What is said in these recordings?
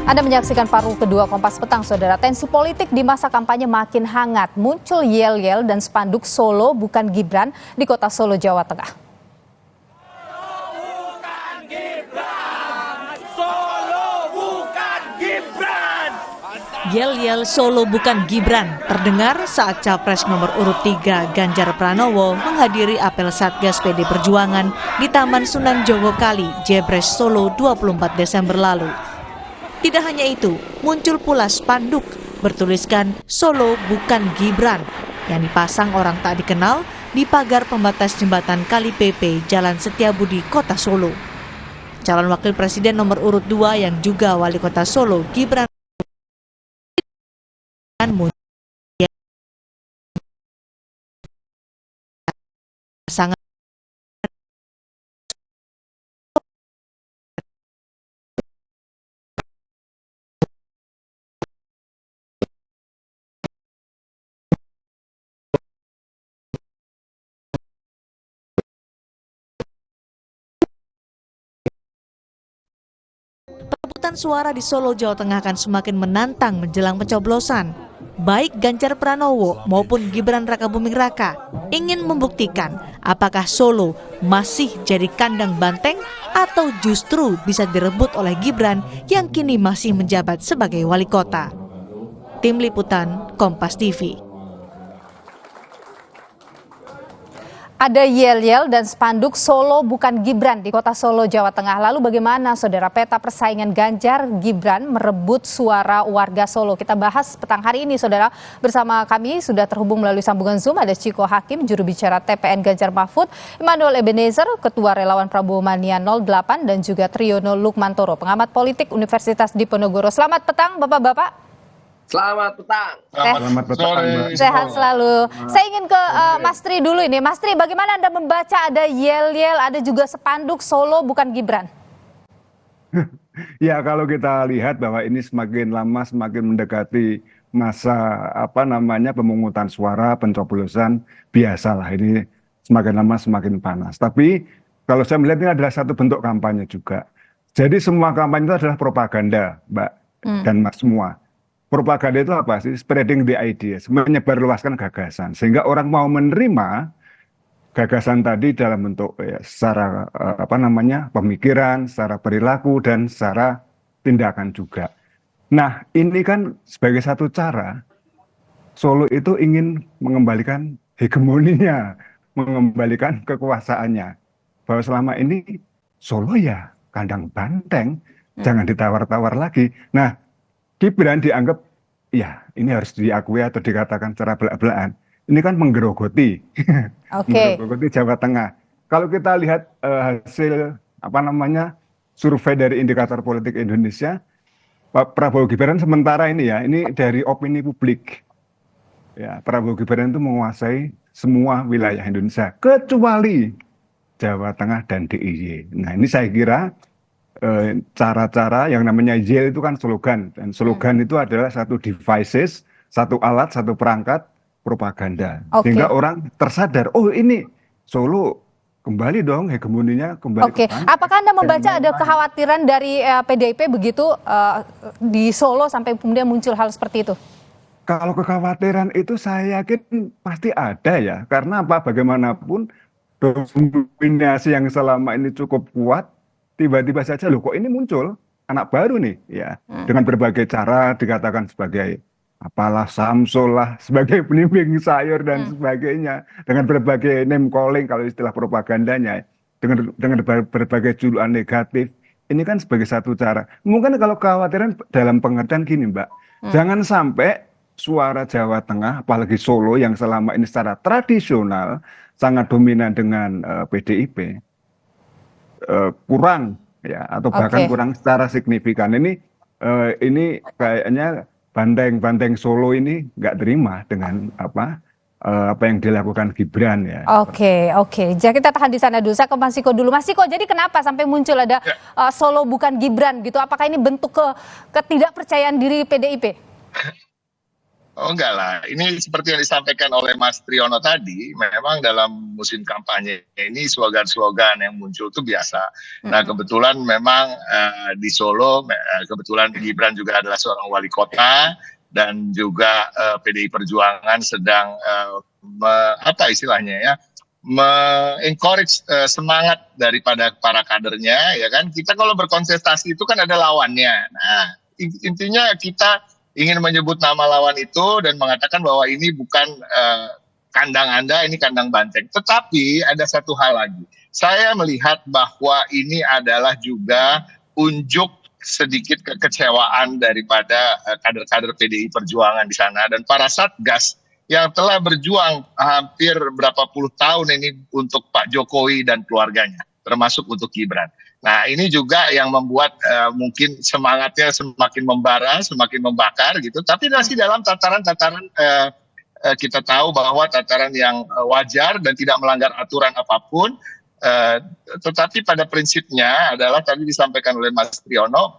Anda menyaksikan paruh kedua Kompas Petang, Saudara. Tensi politik di masa kampanye makin hangat. Muncul yel-yel dan spanduk Solo bukan Gibran di kota Solo, Jawa Tengah. Yel-yel Solo bukan Gibran terdengar saat Capres nomor urut 3 Ganjar Pranowo menghadiri apel Satgas PD Perjuangan di Taman Sunan Jogokali, Jebres, Solo 24 Desember lalu. Tidak hanya itu, muncul pula spanduk bertuliskan Solo bukan Gibran yang dipasang orang tak dikenal di pagar pembatas jembatan Kali PP Jalan Setiabudi, Kota Solo. Calon Wakil Presiden nomor urut 2 yang juga Wali Kota Solo, Gibran sangat perebutan suara di Solo, Jawa Tengah akan semakin menantang menjelang pencoblosan. Baik Ganjar Pranowo maupun Gibran Rakabuming Raka ingin membuktikan apakah Solo masih jadi kandang banteng atau justru bisa direbut oleh Gibran yang kini masih menjabat sebagai wali kota. Tim Liputan Kompas TV. Ada yel-yel dan spanduk Solo bukan Gibran di kota Solo, Jawa Tengah. Lalu bagaimana, Saudara, peta persaingan Ganjar Gibran merebut suara warga Solo? Kita bahas petang hari ini, Saudara. Bersama kami sudah terhubung melalui sambungan Zoom ada Ciko Hakim, juru bicara TPN Ganjar Mahfud, Emmanuel Ebenezer, Ketua Relawan Prabowo Mania 08, dan juga Triyono Lukmantoro, pengamat politik Universitas Diponegoro. Selamat petang, Bapak-bapak. Selamat petang. Selamat petang. Sehat selalu. Saya ingin ke Mas Tri dulu ini. Mas Tri, bagaimana Anda membaca ada yel-yel, ada juga spanduk Solo bukan Gibran? Ya, kalau kita lihat bahwa ini semakin lama semakin mendekati masa pemungutan suara, pencoblosan, biasalah ini semakin lama semakin panas. Tapi kalau saya melihat ini adalah satu bentuk kampanye juga. Jadi semua kampanye itu adalah propaganda, Mbak dan Mas semua. Propaganda itu apa sih? Spreading the ideas, menyebarluaskan gagasan. Sehingga orang mau menerima gagasan tadi dalam bentuk secara pemikiran, secara perilaku, dan secara tindakan juga. Nah, ini kan sebagai satu cara Solo itu ingin mengembalikan hegemoninya, mengembalikan kekuasaannya. Bahwa selama ini Solo ya kandang banteng, jangan ditawar-tawar lagi. Nah, Gibran dianggap, ya ini harus diakui atau dikatakan secara belak-belakan, ini kan menggerogoti, menggerogoti Jawa Tengah. Kalau kita lihat hasil survei dari Indikator Politik Indonesia, Pak Prabowo Gibran sementara ini dari opini publik, ya Prabowo Gibran itu menguasai semua wilayah Indonesia kecuali Jawa Tengah dan DIY. Nah, ini saya kira cara-cara yang namanya yel itu kan slogan, dan slogan itu adalah satu devices, satu alat, satu perangkat propaganda, sehingga orang tersadar, oh ini Solo kembali dong hegemoninya kembali. Apakah Anda membaca ada kekhawatiran dari PDIP begitu di Solo sampai kemudian muncul hal seperti itu? Kalau kekhawatiran itu saya yakin pasti ada ya, karena bagaimanapun dominasi yang selama ini cukup kuat, tiba-tiba saja loh kok ini muncul anak baru nih ya, dengan berbagai cara dikatakan sebagai apalah Samsul lah, sebagai penimbing sayur dan sebagainya, dengan berbagai name calling kalau istilah propagandanya, dengan berbagai julukan negatif. Ini kan sebagai satu cara. Mungkin kalau kekhawatiran dalam pengertian gini, Mbak, jangan sampai suara Jawa Tengah, apalagi Solo yang selama ini secara tradisional sangat dominan dengan PDIP, kurang ya, atau bahkan kurang secara signifikan. Ini kayaknya banteng Solo ini nggak terima dengan apa yang dilakukan Gibran ya. Oke. Jadi kita tahan di sana dulu. Saya ke Mas Ciko dulu. Mas Ciko, jadi kenapa sampai muncul ada Solo bukan Gibran gitu? Apakah ini bentuk ketidakpercayaan diri PDIP? Oh enggak lah, ini seperti yang disampaikan oleh Mas Triono tadi, memang dalam musim kampanye ini slogan-slogan yang muncul itu biasa. Nah kebetulan memang di Solo, kebetulan Gibran juga adalah seorang wali kota, dan juga PDI Perjuangan sedang apa istilahnya ya, me-encourage semangat daripada para kadernya, ya kan. Kita kalau berkontestasi itu kan ada lawannya. Nah intinya kita ingin menyebut nama lawan itu dan mengatakan bahwa ini bukan kandang Anda, ini kandang banteng. Tetapi ada satu hal lagi. Saya melihat bahwa ini adalah juga unjuk sedikit kekecewaan daripada kader-kader PDI Perjuangan di sana dan para satgas yang telah berjuang hampir berapa puluh tahun ini untuk Pak Jokowi dan keluarganya, termasuk untuk Gibran. Nah ini juga yang membuat mungkin semangatnya semakin membara, semakin membakar gitu. Tapi masih dalam tataran-tataran kita tahu bahwa tataran yang wajar dan tidak melanggar aturan apapun. Tetapi pada prinsipnya adalah tadi disampaikan oleh Mas Triono,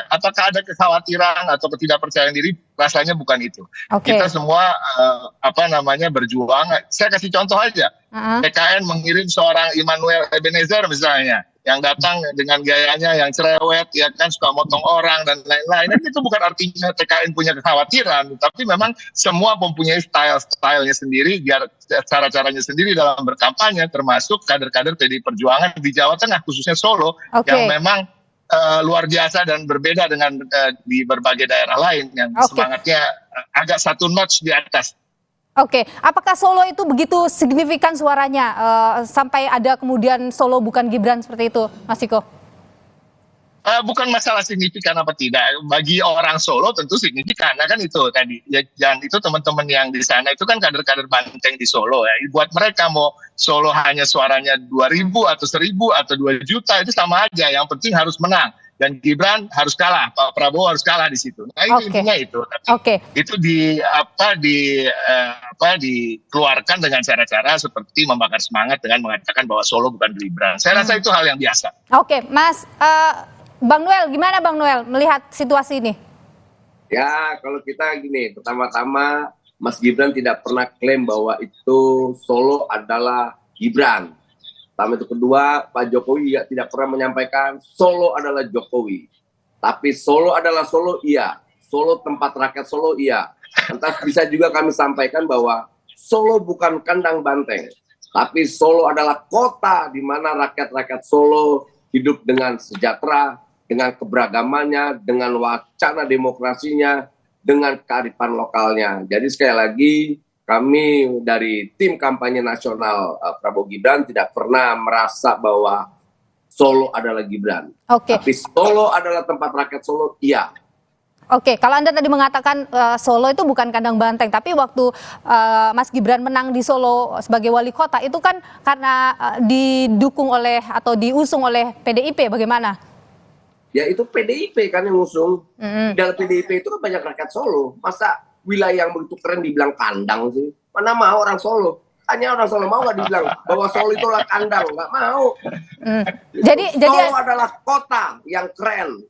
apakah ada kekhawatiran atau ketidakpercayaan diri? Rasanya bukan itu. Kita semua berjuang. Saya kasih contoh aja. PKN mengirim seorang Immanuel Ebenezer misalnya, yang datang dengan gayanya yang cerewet, ya kan, suka motong orang dan lain-lain. Itu bukan artinya TKN punya kekhawatiran, tapi memang semua mempunyai style-stylenya sendiri, cara-caranya sendiri dalam berkampanye, termasuk kader-kader PDI Perjuangan di Jawa Tengah, khususnya Solo, yang memang luar biasa dan berbeda dengan di berbagai daerah lain yang semangatnya agak satu notch di atas. Oke, apakah Solo itu begitu signifikan suaranya sampai ada kemudian Solo bukan Gibran seperti itu, Mas Ciko? Bukan masalah signifikan apa tidak. Bagi orang Solo tentu signifikan, nah kan itu tadi. Ya, dan itu teman-teman yang di sana itu kan kader-kader banteng di Solo ya. Buat mereka mau Solo hanya suaranya 2.000 atau 1.000 atau 2 juta itu sama aja. Yang penting harus menang. Dan Gibran harus kalah, Pak Prabowo harus kalah di situ. Nah itu intinya itu. Itu dikeluarkan dengan cara-cara seperti membakar semangat dengan mengatakan bahwa Solo bukan Gibran. Saya rasa itu hal yang biasa. Oke, Mas Bang Noel, gimana Bang Noel melihat situasi ini? Ya, kalau kita gini, pertama-tama Mas Gibran tidak pernah klaim bahwa itu Solo adalah Gibran. Pertama itu, kedua, Pak Jokowi juga tidak pernah menyampaikan Solo adalah Jokowi. Tapi Solo adalah Solo, iya. Solo tempat rakyat Solo, iya. Entah bisa juga kami sampaikan bahwa Solo bukan kandang banteng. Tapi Solo adalah kota di mana rakyat-rakyat Solo hidup dengan sejahtera, dengan keberagamannya, dengan wacana demokrasinya, dengan kearifan lokalnya. Jadi sekali lagi, kami dari tim kampanye nasional Prabowo Gibran tidak pernah merasa bahwa Solo adalah Gibran. Tapi Solo adalah tempat rakyat Solo, iya. Oke, kalau Anda tadi mengatakan Solo itu bukan kandang banteng, tapi waktu Mas Gibran menang di Solo sebagai wali kota itu kan karena didukung oleh atau diusung oleh PDIP, bagaimana? Ya itu PDIP kan yang ngusung. Di dalam PDIP itu kan banyak rakyat Solo. Masa wilayah yang begitu keren dibilang kandang sih? Mana mau orang Solo? Hanya orang Solo mau nggak dibilang bahwa Solo itu adalah kandang? Nggak mau. Jadi Solo adalah kota yang keren.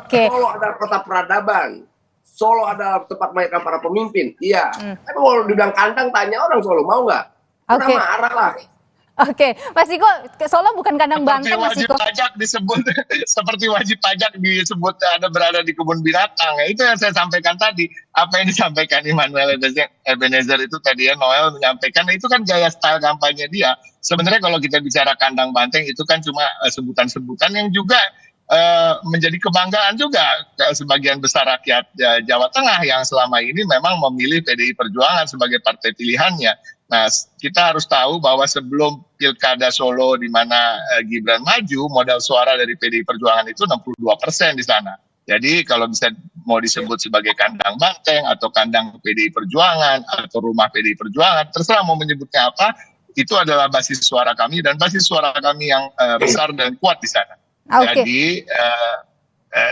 Solo adalah kota peradaban. Solo adalah tempat melahirkan para pemimpin. Iya. Tapi kalau dibilang kandang, tanya orang Solo mau nggak? Udah marah lah. Mas Ciko, Solo bukan kandang banteng, Mas Ciko. Seperti wajib pajak disebut ada berada di kebun binatang. Itu yang saya sampaikan tadi. Apa yang disampaikan Immanuel Ebenezer itu tadi ya, Noel menyampaikan, itu kan gaya style kampanye dia. Sebenarnya kalau kita bicara kandang banteng itu kan cuma sebutan-sebutan yang juga menjadi kebanggaan juga sebagian besar rakyat Jawa Tengah yang selama ini memang memilih PDI Perjuangan sebagai partai pilihannya. Nah, kita harus tahu bahwa sebelum Pilkada Solo di mana Gibran maju, modal suara dari PDI Perjuangan itu 62% di sana. Jadi kalau bisa mau disebut sebagai kandang banteng atau kandang PDI Perjuangan atau rumah PDI Perjuangan, terserah mau menyebutnya apa, itu adalah basis suara kami dan basis suara kami yang besar dan kuat di sana. Jadi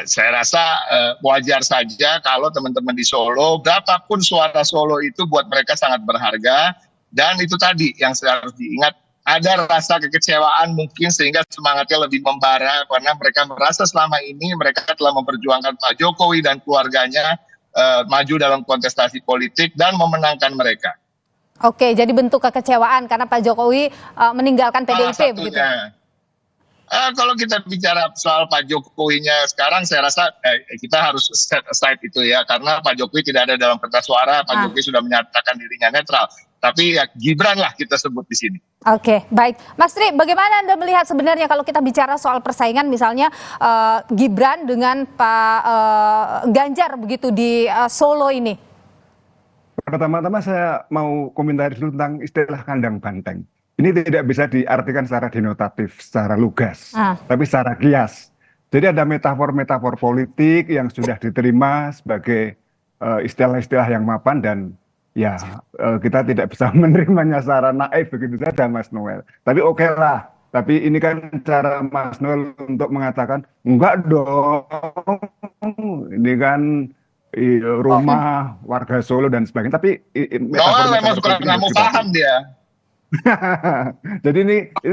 saya rasa wajar saja kalau teman-teman di Solo, berapapun suara Solo itu buat mereka sangat berharga. Dan itu tadi yang harus diingat, ada rasa kekecewaan mungkin sehingga semangatnya lebih membara karena mereka merasa selama ini mereka telah memperjuangkan Pak Jokowi dan keluarganya maju dalam kontestasi politik dan memenangkan mereka. Oke, jadi bentuk kekecewaan karena Pak Jokowi meninggalkan PDIP begitu. Kalau kita bicara soal Pak Jokowinya sekarang, saya rasa kita harus set aside itu ya, karena Pak Jokowi tidak ada dalam kertas suara. Pak Jokowi sudah menyatakan dirinya netral. Tapi ya Gibran lah kita sebut di sini. Oke, baik. Mas Tri, bagaimana Anda melihat sebenarnya kalau kita bicara soal persaingan misalnya Gibran dengan Pak Ganjar begitu di Solo ini? Pertama-tama saya mau komentari dulu tentang istilah kandang banteng. Ini tidak bisa diartikan secara denotatif, secara lugas, tapi secara kias. Jadi ada metafor-metafor politik yang sudah diterima sebagai istilah-istilah yang mapan dan ya kita tidak bisa menerimanya secara naif begitu saja, Mas Noel. Tapi oke lah. Tapi ini kan cara Mas Noel untuk mengatakan enggak dong. Ini kan rumah warga Solo dan sebagainya. Tapi Noel memang suka kamu paham dia. Jadi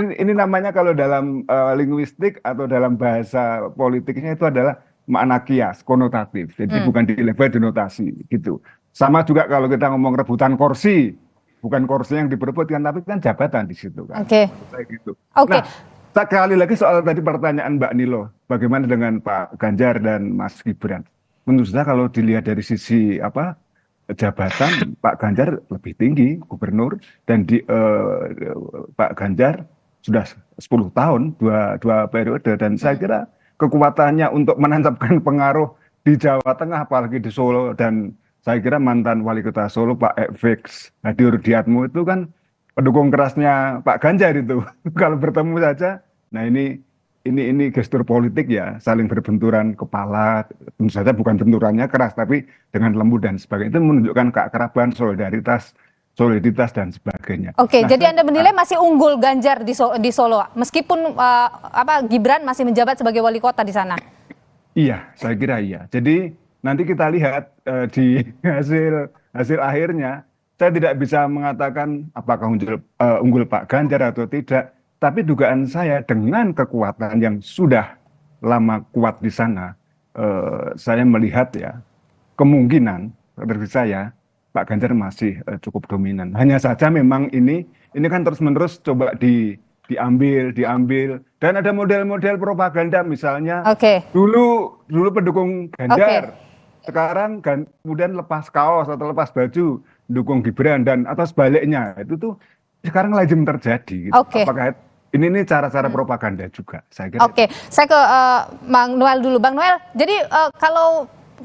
ini namanya kalau dalam linguistik atau dalam bahasa politiknya itu adalah makna kias, konotatif. Jadi bukan di level denotasi gitu. Sama juga kalau kita ngomong rebutan kursi, bukan kursi yang diperebutkan tapi kan jabatan di situ kan. Oke. Gitu. Oke. Nah, sekali lagi soal tadi pertanyaan Mbak Nilo, bagaimana dengan Pak Ganjar dan Mas Gibran? Menurut saya kalau dilihat dari sisi jabatan Pak Ganjar lebih tinggi gubernur dan Pak Ganjar sudah 10 tahun dua periode dan saya kira kekuatannya untuk menancapkan pengaruh di Jawa Tengah apalagi di Solo dan saya kira mantan wali kota Solo Pak Fx Hadi Rudiatmo itu kan pendukung kerasnya Pak Ganjar itu kalau bertemu saja. Nah ini gestur politik ya, saling berbenturan kepala, tentu saja bukan benturannya keras, tapi dengan lembut dan sebagainya. Itu menunjukkan keakraban, soliditas dan sebagainya. Oke, jadi Anda menilai masih unggul Ganjar di Solo, meskipun Gibran masih menjabat sebagai wali kota di sana? Iya, saya kira iya. Jadi nanti kita lihat di hasil akhirnya, saya tidak bisa mengatakan apakah unggul Pak Ganjar atau tidak. Tapi dugaan saya dengan kekuatan yang sudah lama kuat di sana, saya melihat ya kemungkinan dari saya Pak Ganjar masih cukup dominan. Hanya saja memang ini kan terus-menerus coba diambil dan ada model-model propaganda misalnya. Dulu pendukung Ganjar, sekarang kemudian lepas kaos atau lepas baju dukung Gibran dan atau sebaliknya itu tuh sekarang lazim terjadi. Gitu. Apakah ini cara-cara propaganda juga, saya kira. Oke, saya ke Bang Noel dulu. Bang Noel, jadi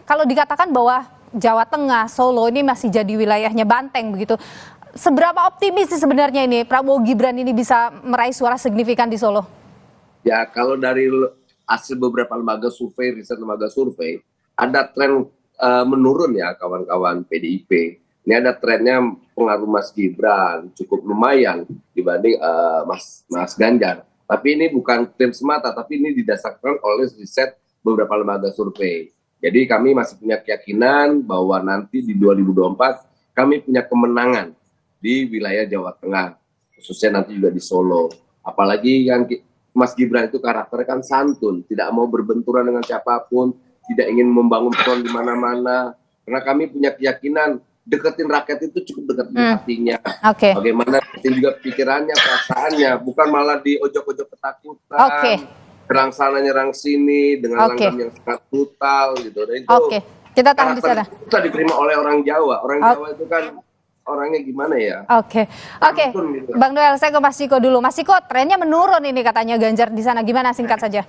kalau dikatakan bahwa Jawa Tengah, Solo ini masih jadi wilayahnya banteng begitu, seberapa optimis sih sebenarnya ini Prabowo Gibran ini bisa meraih suara signifikan di Solo? Ya, kalau dari hasil beberapa lembaga survei, riset lembaga survei, ada tren menurun ya kawan-kawan PDIP. Ini ada trennya pengaruh Mas Gibran cukup lumayan dibanding Mas Ganjar. Tapi ini bukan klaim semata, tapi ini didasarkan oleh riset beberapa lembaga survei. Jadi kami masih punya keyakinan bahwa nanti di 2024 kami punya kemenangan di wilayah Jawa Tengah, khususnya nanti juga di Solo. Apalagi yang Mas Gibran itu karakternya kan santun, tidak mau berbenturan dengan siapapun, tidak ingin membangun front di mana-mana. Karena kami punya keyakinan deketin rakyat itu cukup deketin hatinya. Bagaimana deketin juga pikirannya, perasaannya, bukan malah di ojok-ojok ketakutan. Serang sana nyerang sini dengan langgam yang sangat brutal gitu. Dan itu kita tahan di sana. Bisa diterima oleh orang Jawa. Orang Jawa itu kan orangnya gimana ya? Oke. Gitu. Bang Noel, saya ke Mas Ciko dulu. Mas Ciko, trennya menurun ini katanya Ganjar di sana. Gimana singkat saja?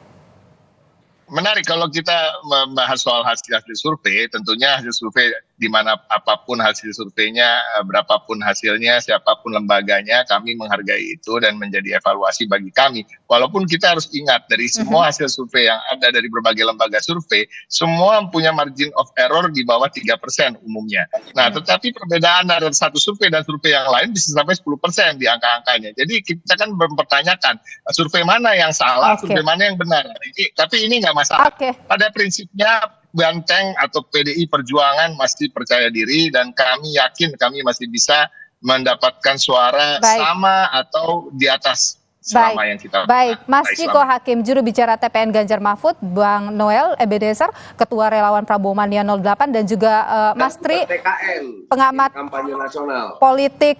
Menarik kalau kita membahas soal hasil survei, tentunya hasil survei di mana apapun hasil surveinya, berapapun hasilnya, siapapun lembaganya, kami menghargai itu dan menjadi evaluasi bagi kami. Walaupun kita harus ingat dari semua hasil survei yang ada dari berbagai lembaga survei, semua punya margin of error di bawah 3% umumnya. Nah, tetapi perbedaan dari satu survei dan survei yang lain bisa sampai 10% di angka-angkanya. Jadi kita kan mempertanyakan survei mana yang salah, survei mana yang benar. Tapi ini nggak masalah. Pada prinsipnya Banteng atau PDI Perjuangan masih percaya diri dan kami yakin kami masih bisa mendapatkan suara sama atau di atas selama yang kita Baik, Mas raih Ciko selama. Hakim, juru bicara TPN Ganjar Mahfud, Bang Noel Ebenezer, Ketua Relawan Prabowo Mania 08, dan juga Mas Tri, TKN, pengamat kampanye nasional. politik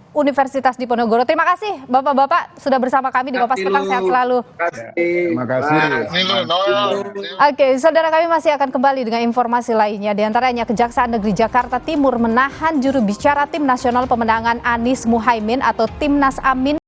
Universitas Diponegoro. Terima kasih Bapak-bapak sudah bersama kami di Kompas Petang. Sehat selalu. Terima kasih. Oke, saudara, kami masih akan kembali dengan informasi lainnya. Di antaranya Kejaksaan Negeri Jakarta Timur menahan juru bicara Tim Nasional Pemenangan Anies Muhaimin atau Timnas Amin